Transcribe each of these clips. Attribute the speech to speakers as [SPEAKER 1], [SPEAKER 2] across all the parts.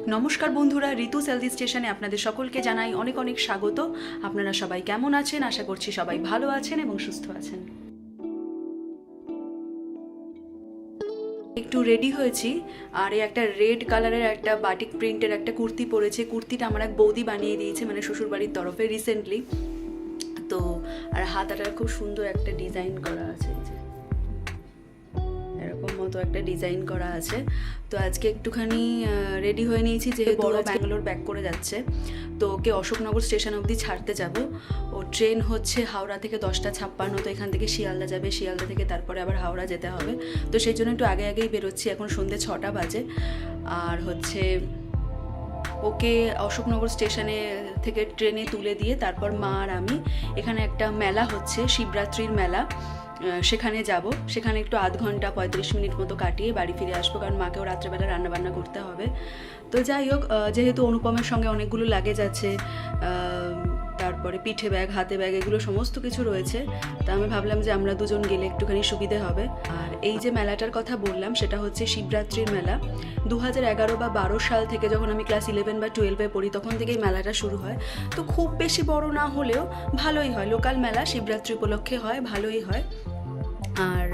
[SPEAKER 1] নমস্কার বন্ধুরা, ঋতু হেলদি স্টেশনে আপনাদের সকলকে জানাই অনেক অনেক স্বাগত। আপনারা সবাই কেমন আছেন? আশা করছি সবাই ভালো আছেন এবং সুস্থ আছেন। একটু রেডি হয়েছি, আর এই একটা রেড কালারের একটা বাটিক প্রিন্টের একটা কুর্তি পরেছে। কুর্তিটা আমার এক বৌদি বানিয়ে দিয়েছে, মানে শ্বশুরবাড়ির তরফে রিসেন্টলি। তো আর হাতাটা খুব সুন্দর একটা ডিজাইন করা আছে, এরকম মতো একটা ডিজাইন করা আছে। তো আজকে একটুখানি রেডি হয়ে নিয়েছি, যেহেতু বড় ব্যাঙ্গালোর ব্যাক করে যাচ্ছে। তো ওকে অশোকনগর স্টেশন অবধি ছাড়তে যাব। ও ট্রেন হচ্ছে হাওড়া থেকে 10:56, তো এখান থেকে শিয়ালদা যাবে, শিয়ালদা থেকে তারপরে আবার হাওড়া যেতে হবে। তো সেই জন্য একটু আগেই বেরোচ্ছি, এখন সন্ধ্যে 6টা বাজে। আর হচ্ছে ওকে অশোকনগর স্টেশনে থেকে ট্রেনে তুলে দিয়ে তারপর মা আর আমি এখানে একটা মেলা হচ্ছে, শিবরাত্রির মেলা, সেখানে যাব। সেখানে একটু আধ ঘন্টা 35 মিনিট মতো কাটিয়ে বাড়ি ফিরে আসবো, কারণ মাকেও রাত্রেবেলা রান্নাবান্না করতে হবে। তো যাই হোক, যেহেতু অনুপমের সঙ্গে অনেকগুলো লাগেজ আছে, তারপরে পিঠে ব্যাগ, হাতে ব্যাগ, এগুলো সমস্ত কিছু রয়েছে। তা আমি ভাবলাম যে আমরা দুজন গেলে একটুখানি সুবিধে হবে। আর এই যে মেলাটার কথা বললাম, সেটা হচ্ছে শিবরাত্রির মেলা। 2011 বা 12 সাল থেকে, যখন আমি ক্লাস 11 বা 12-এ পড়ি, তখন থেকেই মেলাটা শুরু হয়। তো খুব বেশি বড় না হলেও ভালোই হয়, লোকাল মেলা শিবরাত্রি উপলক্ষে হয়, ভালোই হয়। আর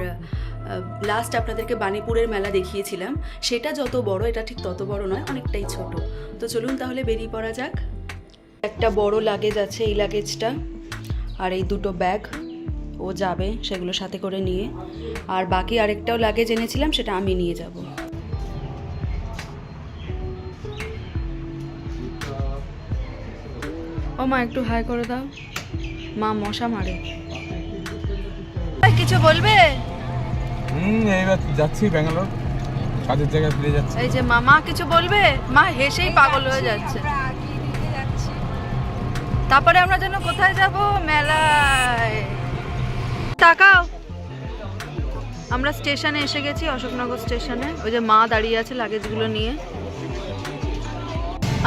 [SPEAKER 1] লাস্ট আপনাদেরকে বাণীপুরের মেলা দেখিয়েছিলাম, সেটা যত বড়, এটা ঠিক তত বড় নয়, অনেকটাই ছোট। তো চলুন তাহলে বেরিয়ে পড়া যাক। একটা বড় লাগেজ আছে, এই লাগেজটা, আর এই দুটো ব্যাগ ও যাবে সেগুলো সাথে করে নিয়ে। আর বাকি আরেকটাও লাগেজ এনেছিলাম, সেটা আমি নিয়ে যাব। ও মা, একটু হাই করে দাও, মা মশা মারে। কিছু বলবে?
[SPEAKER 2] এইবার যাচ্ছি ব্যাঙ্গালোর, কাজের জায়গায় ফিরে যাচ্ছি।
[SPEAKER 1] এই যে মামা কিছু বলবে? মা হেসেই পাগল হয়ে যাচ্ছে। তারপরে আমরা যেন কোথায় যাব? মেলায়। তাকাও, আমরা স্টেশনে এসে গেছি, অশোকনগর স্টেশনে। ওই যে মা দাঁড়িয়ে আছে লাগেজগুলো নিয়ে।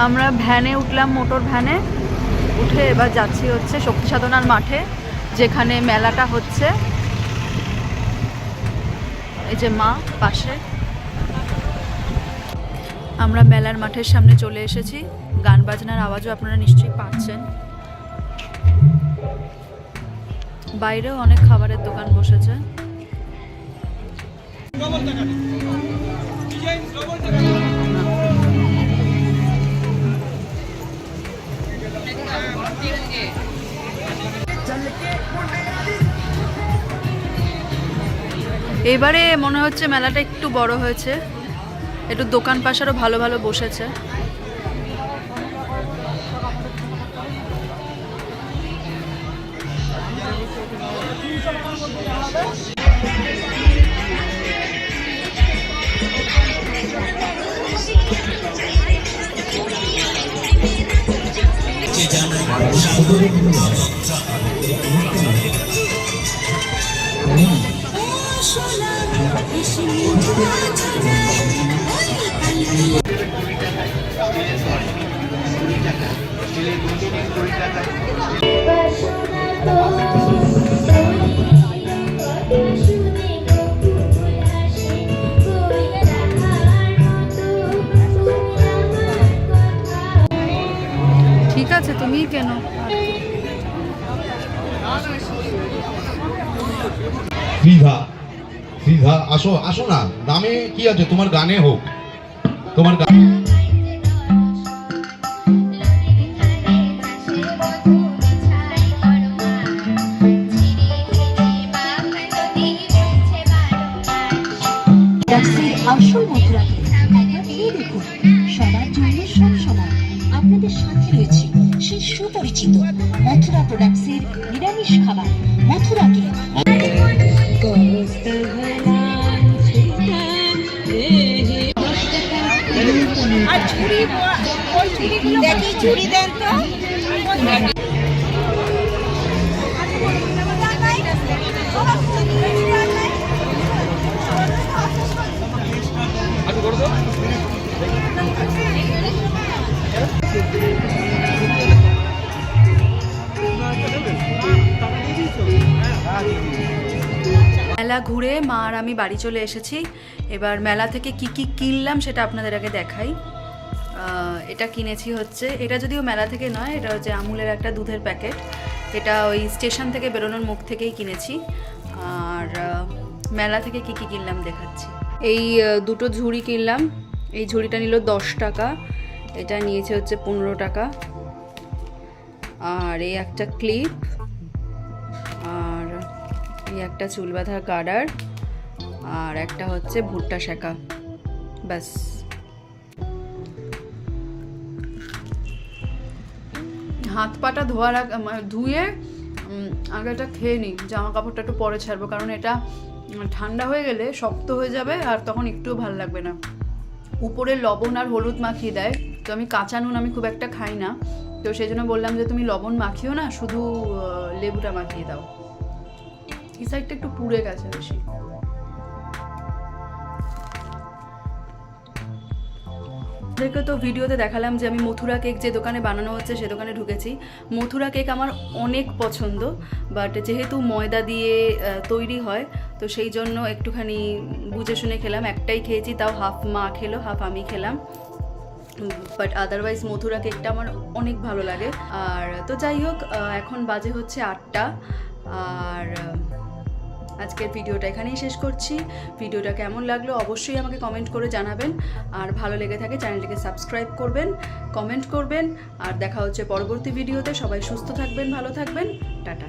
[SPEAKER 1] আমরা ভ্যানে উঠলাম, মোটর ভ্যানে উঠে এবার যাচ্ছি হচ্ছে শক্তি সাধনার মাঠে, যেখানে মেলাটা হচ্ছে। এই যে মা পাশে। আমরা মেলার মাঠের সামনে চলে এসেছি। গান বাজনার আওয়াজও আপনারা নিশ্চয়ই পাচ্ছেন। বাইরেও অনেক খাবারের দোকান বসেছে। এবারে মনে হচ্ছে মেলাটা একটু বড় হয়েছে, একটু দোকান পাশারও ভালো ভালো বসেছে। ঠিক আছে, তুমি কেন?
[SPEAKER 3] ফ্রিধা, ফ্রিধা, আসো আসো না, নামে কি আছে, তোমার গানে হোক, তোমার গান।
[SPEAKER 4] আসল মথুরাকে এই দেখুন, সবার জন্য সব সময় আপনাদের সাথে রয়েছে সেই সুপরিচিত মথুরা প্রোডাক্টসের নিরামিষ খাবার মথুরাকে। ঝুড়ি দেন তো।
[SPEAKER 1] মেলা ঘুরে মা আর আমি বাড়ি চলে এসেছি। এবার মেলা থেকে কি কি কিনলাম সেটা আপনাদের আগে দেখাই। এটা কিনেছি হচ্ছে, এটা যদিও মেলা থেকে নয়, এটা হচ্ছে আমুলের একটা দুধের প্যাকেট। এটা ওই স্টেশন থেকে বেরোনোর মুখ থেকেই কিনেছি। আর মেলা থেকে কি কি কিনলাম দেখাচ্ছি। এই দুটো ঝুড়ি কিনলাম। এই ঝুড়িটা নিল 10 টাকা, এটা নিয়েছে হচ্ছে 15 টাকা। আর এই একটা ক্লিপ, আর এই একটা চুল বাঁধার গার্ডার, আর একটা হচ্ছে ভুট্টা শেখা। ব্যাস। হাত পাটা ধুয়ে আগে এটা খেয়ে নিই, জামা কাপড়টা একটু পরে ছাড়বো, কারণ এটা ঠান্ডা হয়ে গেলে শক্ত হয়ে যাবে আর তখন একটুও ভালো লাগবে না। উপরে লবণ আর হলুদ মাখিয়ে দেয়, তো আমি কাঁচা নুন আমি খুব একটা খাই না, তো সেই জন্য বললাম যে তুমি লবণ মাখিও না, শুধু লেবুটা মাখিয়ে দাও। এই সাইডটা একটু পুড়ে গেছে বেশি। আপনাদেরকে তো ভিডিওতে দেখালাম যে আমি মথুরা কেক যে দোকানে বানানো হচ্ছে সে দোকানে ঢুকেছি। মথুরা কেক আমার অনেক পছন্দ, বাট যেহেতু ময়দা দিয়ে তৈরি হয় তো সেই জন্য একটুখানি বুঝে শুনে খেলাম। একটাই খেয়েছি, তাও হাফ মা খেলো হাফ আমি খেলাম। বাট আদারওয়াইজ মথুরা কেকটা আমার অনেক ভালো লাগে। আর তো যাই হোক, এখন বাজে হচ্ছে 8টা। আর আজকের ভিডিওটা এখানেই শেষ করছি। ভিডিওটা কেমন লাগলো অবশ্যই আমাকে কমেন্ট করে জানাবেন। আর ভালো লেগে থাকে চ্যানেলটিকে সাবস্ক্রাইব করবেন, কমেন্ট করবেন। আর দেখা হচ্ছে পরবর্তী ভিডিওতে। সবাই সুস্থ থাকবেন, ভালো থাকবেন, টাটা।